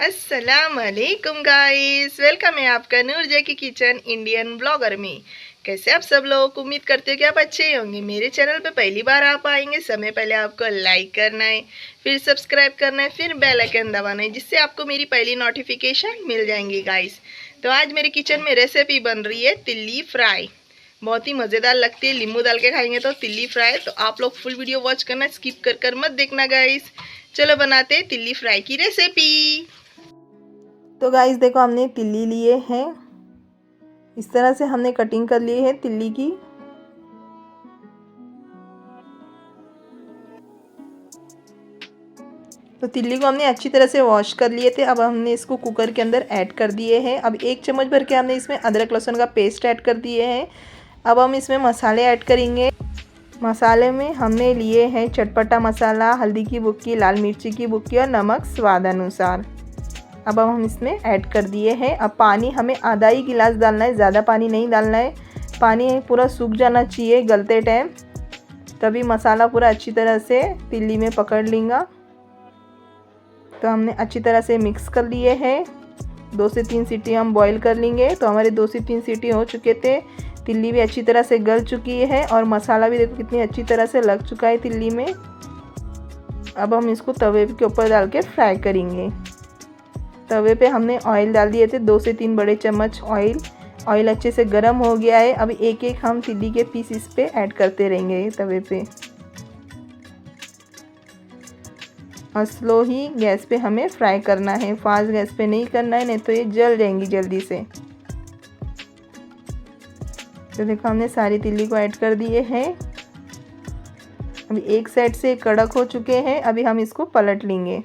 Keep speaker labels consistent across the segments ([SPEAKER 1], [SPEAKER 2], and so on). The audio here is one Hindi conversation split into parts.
[SPEAKER 1] अस्सलाम वालेकुम गाइस, वेलकम है आपका नूरजै की किचन इंडियन ब्लॉगर में। कैसे आप सब लोग, उम्मीद करते हो कि आप अच्छे होंगे। मेरे चैनल पे पहली बार आप आएंगे, समय पहले आपको लाइक करना है, फिर सब्सक्राइब करना है, फिर बेल आइकन दबाना है, जिससे आपको मेरी पहली नोटिफिकेशन मिल जाएंगी गाइस। तो आज मेरी किचन में रेसिपी बन रही है तिल्ली फ्राई। बहुत ही मज़ेदार लगती है, नींबू डाल के खाएंगे तो तिल्ली फ्राई। तो आप लोग फुल वीडियो वॉच करना, स्किप कर कर मत देखना गाइस। चलो बनाते हैं तिल्ली फ्राई की रेसिपी। तो गाइस देखो, हमने तिल्ली लिए हैं, इस तरह से हमने कटिंग कर ली है तिल्ली की। तो तिल्ली को हमने अच्छी तरह से वॉश कर लिए थे। अब हमने इसको कुकर के अंदर ऐड कर दिए हैं। अब 1 चम्मच भर के हमने इसमें अदरक लहसुन का पेस्ट ऐड कर दिए हैं। अब हम इसमें मसाले ऐड करेंगे। मसाले में हमने लिए हैं चटपटा मसाला, हल्दी की बुक्की, लाल मिर्ची की बुक्की और नमक स्वाद अनुसार। अब हम इसमें ऐड कर दिए हैं। अब पानी हमें आधा ही गिलास डालना है, ज़्यादा पानी नहीं डालना है। पानी पूरा सूख जाना चाहिए गलते टाइम, तभी मसाला पूरा अच्छी तरह से तिल्ली में पकड़ लेगा। तो हमने अच्छी तरह से मिक्स कर लिए हैं। 2 से 3 सीटी हम बॉईल कर लेंगे। तो हमारे 2 से 3 सीटी हो चुके थे। तिल्ली भी अच्छी तरह से गल चुकी है और मसाला भी देखो कितनी अच्छी तरह से लग चुका है तिल्ली में। अब हम इसको तवे के ऊपर डाल के फ्राई करेंगे। तवे पे हमने ऑयल डाल दिए थे, 2 से 3 बड़े चम्मच ऑयल। ऑयल अच्छे से गर्म हो गया है। अब एक एक हम तिल्ली के पीस इस पे ऐड करते रहेंगे तवे पे, और स्लो ही गैस पे हमें फ्राई करना है, फास्ट गैस पे नहीं करना है, नहीं तो ये जल जाएंगी जल्दी से। तो देखो, हमने सारी तिल्ली को ऐड कर दिए हैं। अभी एक साइड से कड़क हो चुके हैं, अभी हम इसको पलट लेंगे।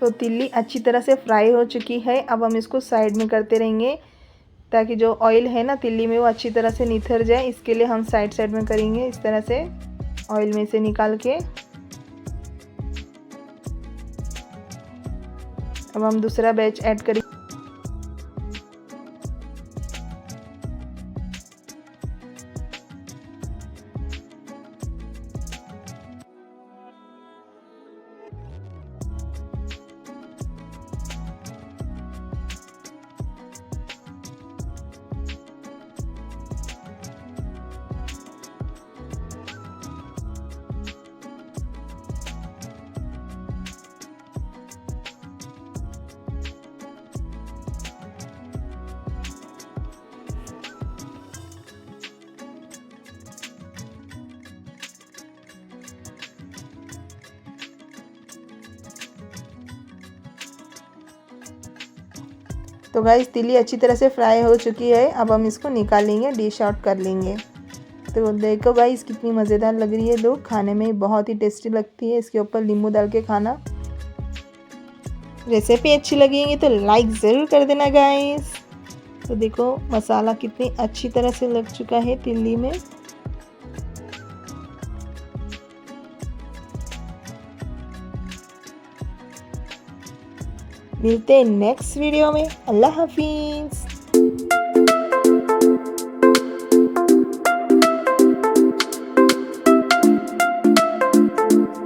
[SPEAKER 1] तो तिल्ली अच्छी तरह से फ्राई हो चुकी है। अब हम इसको साइड में करते रहेंगे, ताकि जो ऑयल है ना तिल्ली में वो अच्छी तरह से निथर जाए। इसके लिए हम साइड साइड में करेंगे, इस तरह से ऑयल में से निकाल के। अब हम दूसरा बैच ऐड करेंगे। तो गाइस, तिल्ली अच्छी तरह से फ्राई हो चुकी है। अब हम इसको निकालेंगे, डिश आउट कर लेंगे। तो देखो गाइस, कितनी मज़ेदार लग रही है। लोग खाने में बहुत ही टेस्टी लगती है, इसके ऊपर नींबू डाल के खाना। रेसिपी अच्छी लगेगी तो लाइक ज़रूर कर देना गाइस। तो देखो, मसाला कितनी अच्छी तरह से लग चुका है तिल्ली में। मिलते हैं नेक्स्ट वीडियो में। अल्लाह हाफिज़।